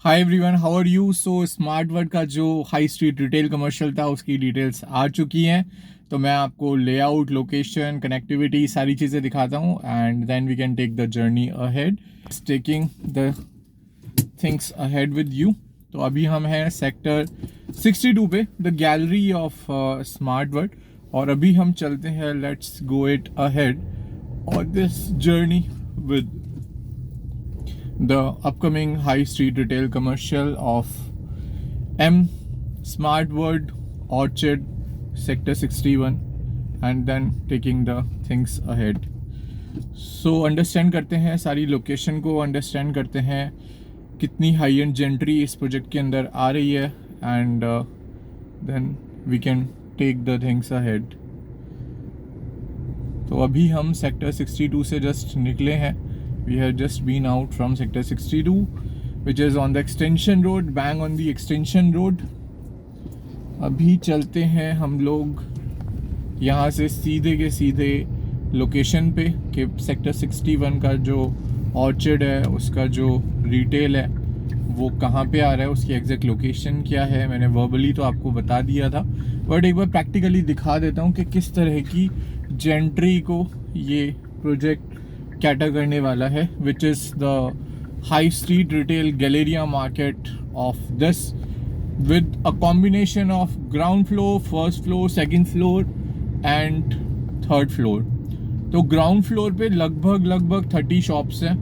Hi everyone, how are you. So smart word का जो high street retail commercial था उसकी डिटेल्स आ चुकी हैं। तो मैं आपको लेआउट, लोकेशन, कनेक्टिविटी सारी चीज़ें दिखाता हूँ and then we can take the journey ahead, taking the things ahead with you. तो अभी हम हैं सेक्टर 62 पे, the gallery of smart world. और अभी हम चलते हैं, लेट्स गो इट अहेड और this journey with the upcoming high street retail commercial of M Smart World Orchard Sector 61 and then taking the things ahead. So understand करते हैं सारी location को, अंडरस्टैंड करते हैं कितनी हाई एंड जेंट्री इस project के अंदर आ रही है and then we can take the things ahead. तो अभी हम सेक्टर 62 से जस्ट निकले हैं। We have just been out from sector 62, which is on the extension road, bang on the extension road. अभी चलते हैं हम लोग यहाँ से सीधे के सीधे लोकेशन पे कि सेक्टर 61 का जो ऑर्चर्ड है उसका जो रिटेल है वो कहाँ पे आ रहा है, उसकी एग्जैक्ट लोकेशन क्या है। मैंने वर्बली तो आपको बता दिया था, बट एक बार प्रैक्टिकली दिखा देता हूँ कि किस तरह की जेंट्री को ये प्रोजेक्ट कैटर करने वाला है, which is the high street retail galleria market of this, with a combination of ground floor, first floor, second floor and third floor. तो ग्राउंड फ्लोर पे लगभग 30 शॉप्स हैं,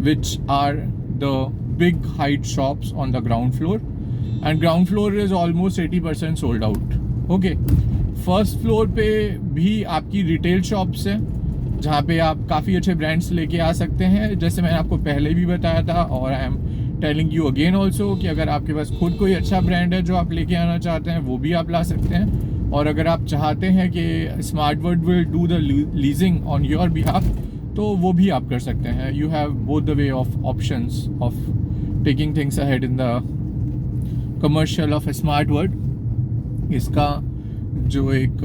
which are the big height shops on the ground floor, and ground floor is almost 80% sold out. Okay, first floor पे भी आपकी retail shops हैं जहाँ पे आप काफ़ी अच्छे ब्रांड्स लेके आ सकते हैं, जैसे मैंने आपको पहले भी बताया था और I am telling you again also कि अगर आपके पास खुद कोई अच्छा ब्रांड है जो आप लेके आना चाहते हैं वो भी आप ला सकते हैं। और अगर आप चाहते हैं कि smart world will do the leasing on your behalf तो वो भी आप कर सकते हैं। You have both the way of options of taking things ahead in the commercial of smart world. इसका जो एक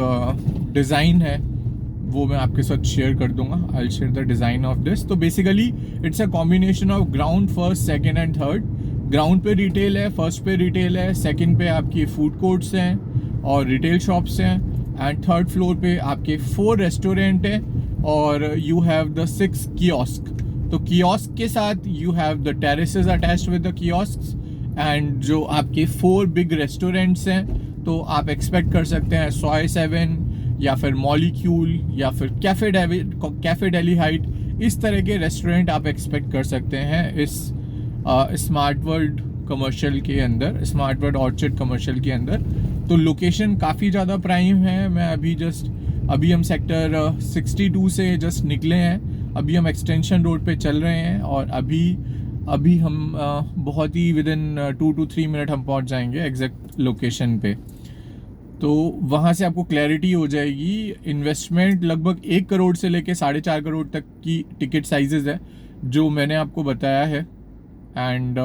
डिज़ाइन है वो मैं आपके साथ शेयर कर दूंगा। I share the design of this. तो basically it's a combination of ground, first, second and third. Ground पे रिटेल है, फर्स्ट पे रिटेल है, सेकंड पे आपकी फूड कोर्ट्स हैं और रिटेल शॉप्स हैं, एंड थर्ड फ्लोर पे आपके 4 रेस्टोरेंट हैं और यू हैव द 6 कियोस्क। तो कियोस्क के साथ you have the terraces attached with the kiosk, and जो आपके 4 बिग रेस्टोरेंट्स हैं तो आप एक्सपेक्ट कर सकते हैं सोय 7 या फिर मॉलिक्यूल या फिर कैफे डेली हाइट, इस तरह के रेस्टोरेंट आप एक्सपेक्ट कर सकते हैं इस स्मार्ट वर्ल्ड कमर्शियल के अंदर, स्मार्ट वर्ल्ड ऑर्चर्ड कमर्शियल के अंदर। तो लोकेशन काफ़ी ज़्यादा प्राइम है। मैं अभी हम सेक्टर 62 से जस्ट निकले हैं, अभी हम एक्सटेंशन रोड पे चल रहे हैं और अभी हम बहुत ही विद इन 2 to 3 मिनट हम पहुंच जाएंगे एग्जैक्ट लोकेशन पे। तो वहाँ से आपको क्लैरिटी हो जाएगी। इन्वेस्टमेंट लगभग 1 करोड़ से लेके 4.5 करोड़ तक की टिकट साइजेस है जो मैंने आपको बताया है, and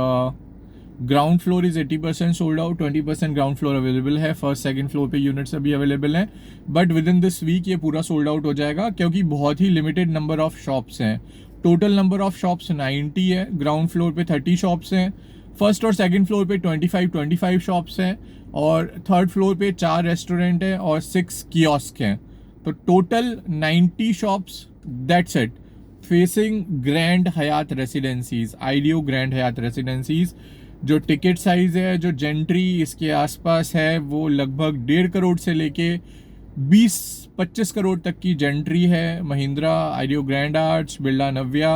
ground floor is 80% sold out, 20% ground floor available है। फर्स्ट सेकंड फ्लोर पे यूनिट्स अभी अवेलेबल हैं, but within this week ये पूरा सोल्ड आउट हो जाएगा क्योंकि बहुत ही लिमिटेड नंबर ऑफ शॉप्स हैं। टोटल नंबर ऑफ शॉप्स 90 है। ग्राउंड फ्लोर पे 30 शॉप्स हैं, फर्स्ट और सेकंड फ्लोर पे 25 शॉप्स हैं और थर्ड फ्लोर पे 4 रेस्टोरेंट हैं और 6 कियोस्क हैं। तो total 90 shops, that's it, facing Grand Hyatt Residences, Ideo Grand Hyatt Residences. जो टिकट साइज है, जो जेंट्री इसके आसपास है, वो लगभग 1.5 करोड़ से लेके 20-25 करोड़ तक की जेंट्री है। Mahindra, Ideo Grand Arts, Birla Navya,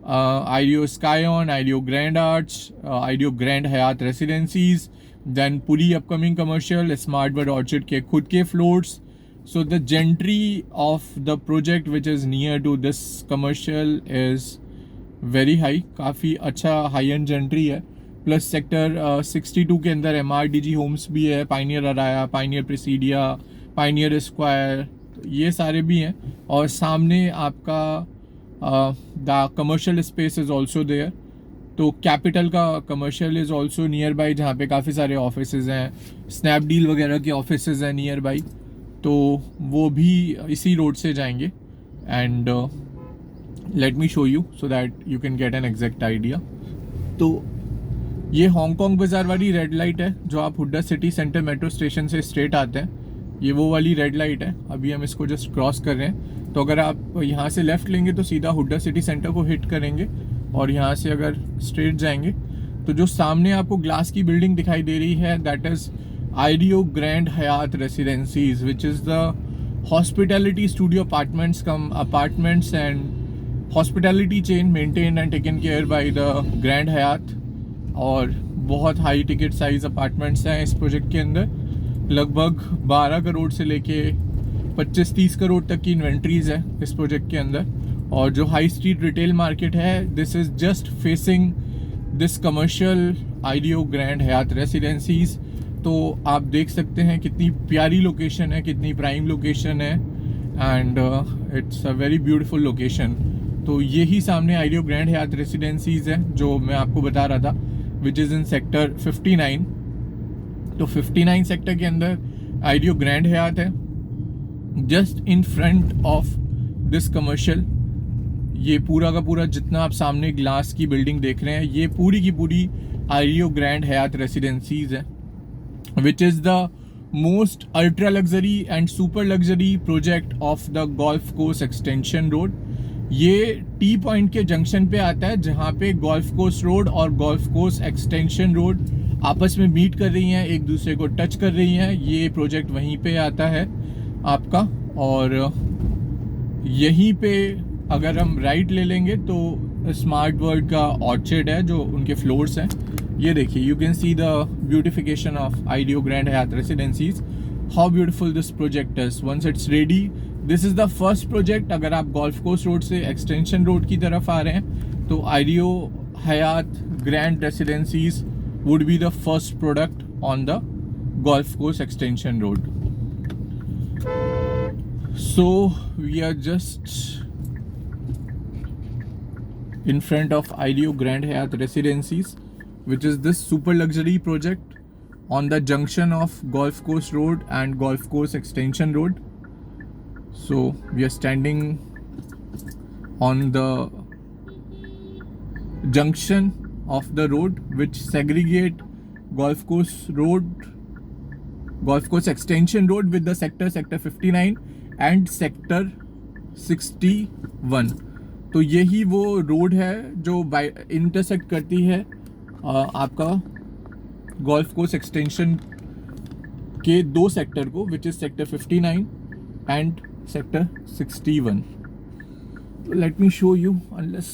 Ideo Skyon, Ideo Grand Arts, Ideo Grand Hyatt Residencies, then पूरी upcoming commercial Smart World Orchard के खुद के floors. So the gentry of the project which is near to this commercial is very high, काफ़ी अच्छा high and gentry है। Plus sector 62 के अंदर MRDG homes भी है, Pioneer Araya, Pioneer Presidia, Pioneer Square, ये सारे भी हैं। और सामने आपका the commercial space is also there. तो कैपिटल का commercial is also nearby, जहाँ पे काफ़ी सारे ऑफिसेज हैं, स्नैपडील वगैरह के ऑफिसेज हैं नियर बाई, तो वो भी इसी रोड से जाएंगे। And let me show you so that you can get an exact idea. तो ये हांगकांग बाज़ार वाली रेड लाइट है जो आप Hooda city centre metro station से स्ट्रेट आते हैं, ये वो वाली रेड लाइट है। अभी हम इसको जस्ट क्रॉस कर रहे हैं, तो अगर आप यहाँ से लेफ़्ट लेंगे तो सीधा हुड्डा सिटी सेंटर को हिट करेंगे, और यहाँ से अगर स्ट्रेट जाएंगे तो जो सामने आपको ग्लास की बिल्डिंग दिखाई दे रही है, that is Ideo Grand Hyatt Residencies, which is the hospitality studio apartments cum apartments and hospitality chain maintained and taken care by the Grand Hyatt. और बहुत हाई टिकट साइज अपार्टमेंट्स हैं इस project के अंदर। लगभग 12 करोड़ से लेके 25-30 करोड़ तक की इन्वेंट्रीज है इस प्रोजेक्ट के अंदर। और जो हाई स्ट्रीट रिटेल मार्केट है, this is just facing this commercial Ideo Grand Hyatt Residences. तो आप देख सकते हैं कितनी प्यारी लोकेशन है, कितनी प्राइम लोकेशन है, and it's a very beautiful location. तो यही सामने आइडियो ग्रैंड हयात रेसिडेंसीज है जो मैं आपको बता रहा था, विच इज़ इन सेक्टर 59। तो 59 सेक्टर के अंदर आइडियो ग्रैंड हयात है, just in front of this commercial. ये पूरा का पूरा जितना आप सामने ग्लास की बिल्डिंग देख रहे हैं, ये पूरी की पूरी आइडियो ग्रैंड हयात रेसिडेंसीज है, which is the most ultra luxury and super luxury project of the Golf Course Extension Road। ये टी पॉइंट के जंक्शन पे आता है जहाँ पे गोल्फ कोर्स रोड और गोल्फ कोर्स एक्सटेंशन रोड आपस में मीट कर रही हैं, एक दूसरे को टच कर रही हैं। ये प्रोजेक्ट वहीं पे आता है आपका, और यहीं पे अगर हम राइट ले लेंगे तो स्मार्ट वर्ल्ड का ऑर्चर्ड है जो उनके फ्लोर्स हैं। ये देखिए, you can see the beautification of Ideo Grand Hyatt Residences, how beautiful this project is once it's ready. This is the first project. अगर आप गोल्फ कोर्स रोड से एक्सटेंशन रोड की तरफ आ रहे हैं तो Ideo Hyatt Grand Residences would be the first product on the golf course extension road. So we are just in front of Ideo Grand Hyatt Residencies, which is this super luxury project on the junction of Golf Course Road and Golf Course Extension Road. So we are standing on the junction of the road which segregate Golf Course Road, Golf Course Extension Road with the sector 59 and sector 61। तो यही वो road है जो intersect करती है आपका golf course extension के दो सेक्टर को, which is sector 59 and sector 61। Let me show you, unless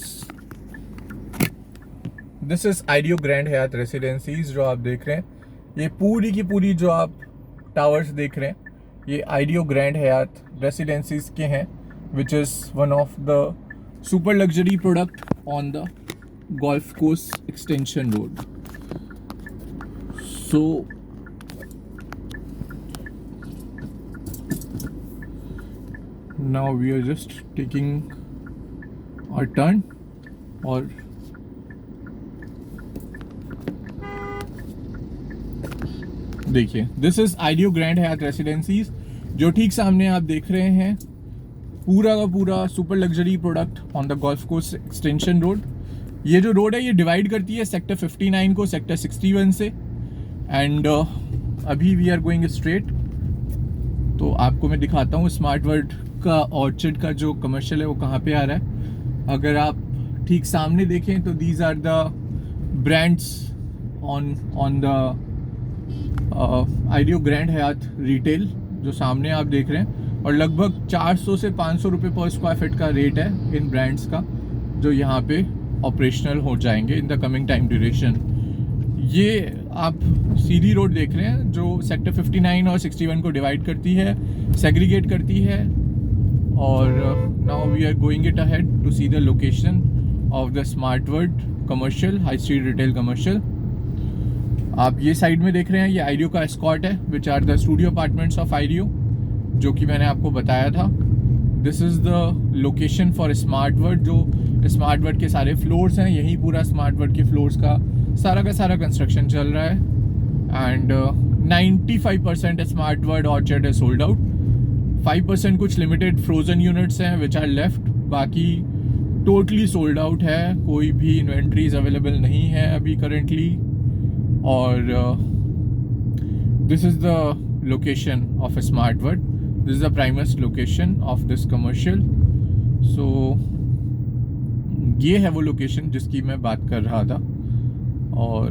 this is Ideo Grand Hyatt Residences जो आप देख रहे हैं। ये पूरी की पूरी जो आप टावर्स देख रहे हैं, ये आइडियो ग्रैंड हयात रेसिडेंसीज के हैं, which is one of the super luxury product on the golf course extension road. So now we are just taking our turn, और देखिए, this is Ideo Grand Hyatt Residences जो ठीक सामने आप देख रहे हैं, पूरा का पूरा super luxury product on the golf course extension road. ये जो रोड है ये डिवाइड करती है सेक्टर 59 को सेक्टर 61 से, एंड अभी वी आर गोइंग स्ट्रेट। तो आपको मैं दिखाता हूँ स्मार्ट वर्ल्ड का ऑर्चर्ड का जो कमर्शियल है वो कहाँ पे आ रहा है। अगर आप ठीक सामने देखें तो these are the brands on the Ideo Grand Hyatt retail जो सामने आप देख रहे हैं, और लगभग 400 से 500 रुपये पर स्क्वायर फीट का रेट है इन ब्रांड्स का, जो यहाँ पे ऑपरेशनल हो जाएंगे in the coming time duration. ये आप सीधी रोड देख रहे हैं जो सेक्टर 59 और 61 को डिवाइड करती है, सेग्रीगेट करती है। और now we are going it ahead to see the location of the smart world commercial high street retail commercial. आप ये साइड में देख रहे हैं, ये आइडियो का एस्कॉर्ट है, which are the studio apartments of Ideo, जो कि मैंने आपको बताया था। This is the location for smart world, जो स्मार्ट वर्ल्ड के सारे फ्लोर्स हैं, यही पूरा स्मार्ट वर्ल्ड के फ्लोर्स का सारा कंस्ट्रक्शन चल रहा है। एंड 95% स्मार्ट वर्ल्ड ऑर्चर्ड है सोल्ड आउट। 5% कुछ लिमिटेड फ्रोजन यूनिट्स हैं विच आर लेफ्ट, बाकी टोटली सोल्ड आउट है, कोई भी इन्वेंट्रीज अवेलेबल नहीं है अभी करेंटली। और this is the location of smart World. This is the primest location of this commercial. So ये है वो लोकेशन जिसकी मैं बात कर रहा था, और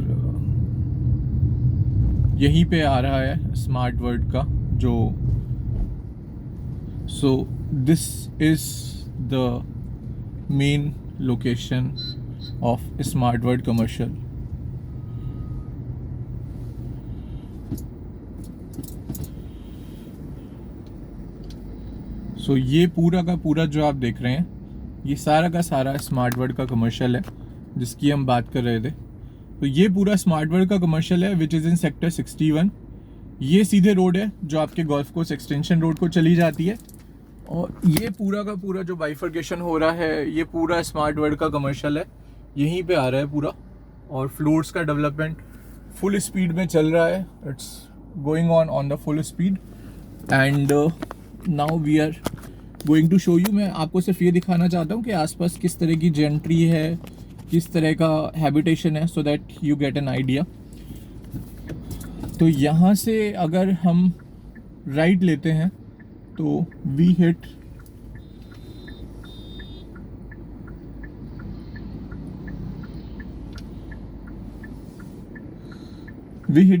यहीं पे आ रहा है स्मार्ट वर्ड का जो. So this is the main location of smart World commercial. So ये पूरा का पूरा जो आप देख रहे हैं, ये सारा का सारा स्मार्ट वर्ड का कमर्शियल है जिसकी हम बात कर रहे थे. तो ये पूरा स्मार्ट वर्ड का कमर्शियल है विच इज़ इन सेक्टर 61. ये सीधे रोड है जो आपके गोल्फ कोर्स एक्सटेंशन रोड को चली जाती है, और ये पूरा का पूरा जो बाइफर्केशन हो रहा है ये पूरा स्मार्ट वर्ड का कमर्शियल है. यहीं पे आ रहा है पूरा, और फ्लोर्स का डेवलपमेंट फुल स्पीड में चल रहा है. It's going on the full speed. And now we are going to show you. मैं आपको सिर्फ ये दिखाना चाहता हूँ कि आसपास किस तरह की जेंट्री है, किस तरह का हैबिटेशन है, so that you get an idea. तो यहाँ से अगर हम राइट लेते हैं तो वी हिट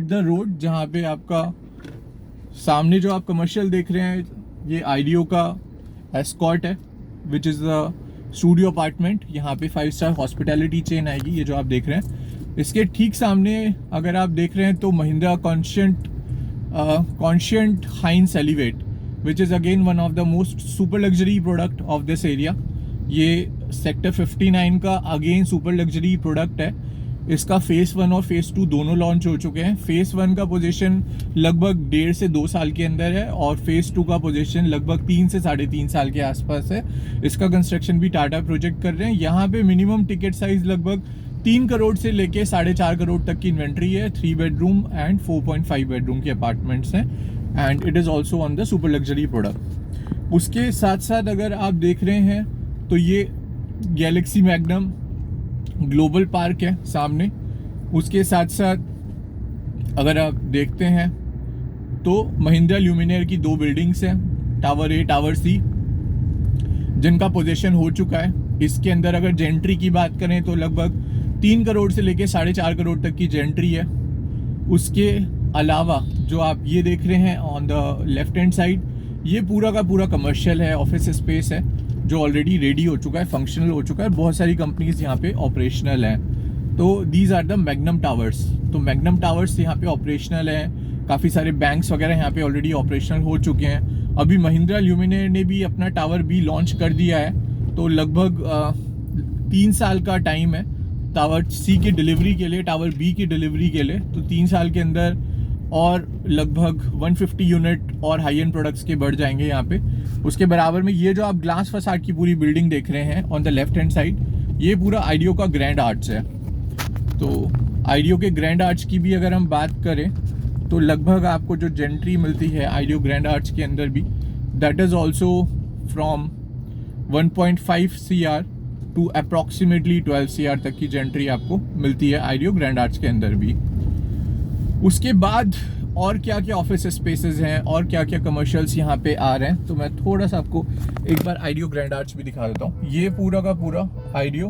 द रोड, जहाँ पे आपका सामने जो आप कमर्शियल देख रहे हैं ये आईडियो का एस्कॉर्ट है which is the studio apartment. यहाँ पे 5 स्टार हॉस्पिटैलिटी चेन आएगी, ये जो आप देख रहे हैं. इसके ठीक सामने अगर आप देख रहे हैं तो Mahindra Conscient Hines Elevate which is again one of the most super luxury product of this area. ये सेक्टर 59 का अगेन सुपर लग्जरी प्रोडक्ट है. इसका फेज़ 1 और फेज़ 2 दोनों लॉन्च हो चुके हैं. फेज़ 1 का पोजीशन लगभग 1.5 से 2 साल के अंदर है, और फेज़ 2 का पोजीशन लगभग 3 से 3.5 साल के आसपास है. इसका कंस्ट्रक्शन भी टाटा प्रोजेक्ट कर रहे हैं. यहाँ पे मिनिमम टिकट साइज लगभग 3 करोड़ से लेके 4.5 करोड़ तक की इन्वेंट्री है. 3 बेडरूम एंड 4.5 बेडरूम के अपार्टमेंट्स हैं, and it is also on the super luxury product. उसके साथ साथ अगर आप देख रहे हैं तो ये गैलेक्सी मैग्नम ग्लोबल पार्क है सामने. उसके साथ साथ अगर आप देखते हैं तो महिंद्रा ल्यूमिनियर की 2 बिल्डिंग्स हैं, टावर ए, टावर सी, जिनका पोजीशन हो चुका है. इसके अंदर अगर जेंट्री की बात करें तो लगभग 3 करोड़ से लेके 4.5 करोड़ तक की जेंट्री है. उसके अलावा जो आप ये देख रहे हैं on the left hand side, ये पूरा का पूरा कमर्शियल है, ऑफिस स्पेस है जो ऑलरेडी रेडी हो चुका है, फंक्शनल हो चुका है. बहुत सारी कंपनीज यहाँ पे ऑपरेशनल हैं. तो these are the Magnum Towers. तो मैग्नम टावर्स यहाँ पे ऑपरेशनल हैं. काफ़ी सारे बैंक्स वगैरह यहाँ पे ऑलरेडी ऑपरेशनल हो चुके हैं. अभी महिंद्रा ल्यूमिनियर ने भी अपना टावर बी लॉन्च कर दिया है. तो लगभग 3 साल का टाइम है टावर सी की डिलीवरी के लिए, टावर बी की डिलीवरी के लिए. तो 3 साल के अंदर और लगभग 150 यूनिट और हाई एंड प्रोडक्ट्स के बढ़ जाएंगे यहाँ पे. उसके बराबर में ये जो आप ग्लास फसाड की पूरी बिल्डिंग देख रहे हैं on the left hand side, ये पूरा आईडियो का ग्रैंड आर्ट्स है. तो आईडियो के ग्रैंड आर्ट्स की भी अगर हम बात करें तो लगभग आपको जो जेंट्री मिलती है आईडियो ग्रैंड आर्ट्स के अंदर भी, that is also from 1.5 CR to approximately 12 CR तक की जेंट्री आपको मिलती है आईडियो ग्रैंड आर्ट्स के अंदर भी. उसके बाद और क्या क्या ऑफिस स्पेसेस हैं और क्या क्या कमर्शियल्स यहाँ पे आ रहे हैं, तो मैं थोड़ा सा आपको एक बार आईडियो ग्रैंड आर्ट्स भी दिखा देता हूँ. ये पूरा का पूरा आईडियो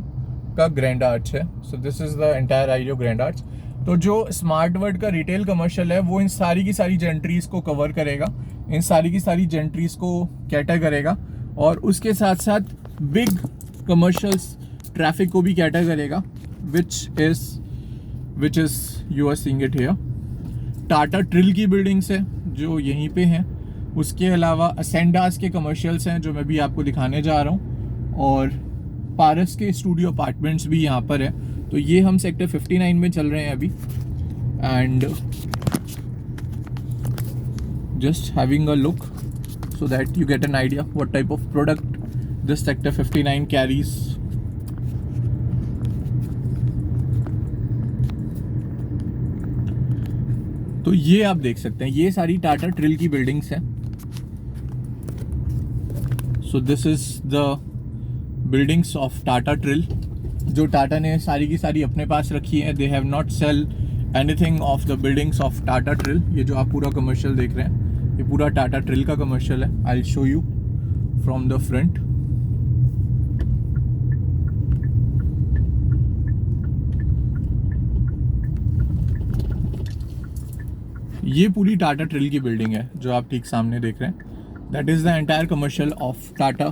का ग्रैंड आर्ट्स है. So this is the entire Ideo Grand Arts. तो जो स्मार्ट वर्ड का रिटेल कमर्शियल है वो इन सारी की सारी जेंट्रीज को कवर करेगा, इन सारी की सारी जेंट्रीज को कैटर करेगा, और उसके साथ साथ बिग कमर्शियल्स ट्रैफिक को भी कैटर करेगा, which is you are seeing it here. Tata Trill की बिल्डिंग्स है जो यहीं पे हैं. उसके अलावा असेंडास के कमर्शियल्स हैं जो मैं भी आपको दिखाने जा रहा हूँ, और पारस के स्टूडियो अपार्टमेंट्स भी यहाँ पर है. तो ये हम सेक्टर 59 में चल रहे हैं अभी, and just having a look so that you get an idea what type of product this sector 59 carries. तो ये आप देख सकते हैं, ये सारी टाटा ट्रिल की बिल्डिंग्स हैं. So this is the buildings of Tata Trill, जो टाटा ने सारी की सारी अपने पास रखी है. They have not sell anything of the buildings of Tata Trill. ये जो आप पूरा कमर्शियल देख रहे हैं ये पूरा टाटा ट्रिल का कमर्शियल है। I will show you from the front. ये पूरी टाटा ट्रिल की बिल्डिंग है जो आप ठीक सामने देख रहे हैं। That is the entire commercial of Tata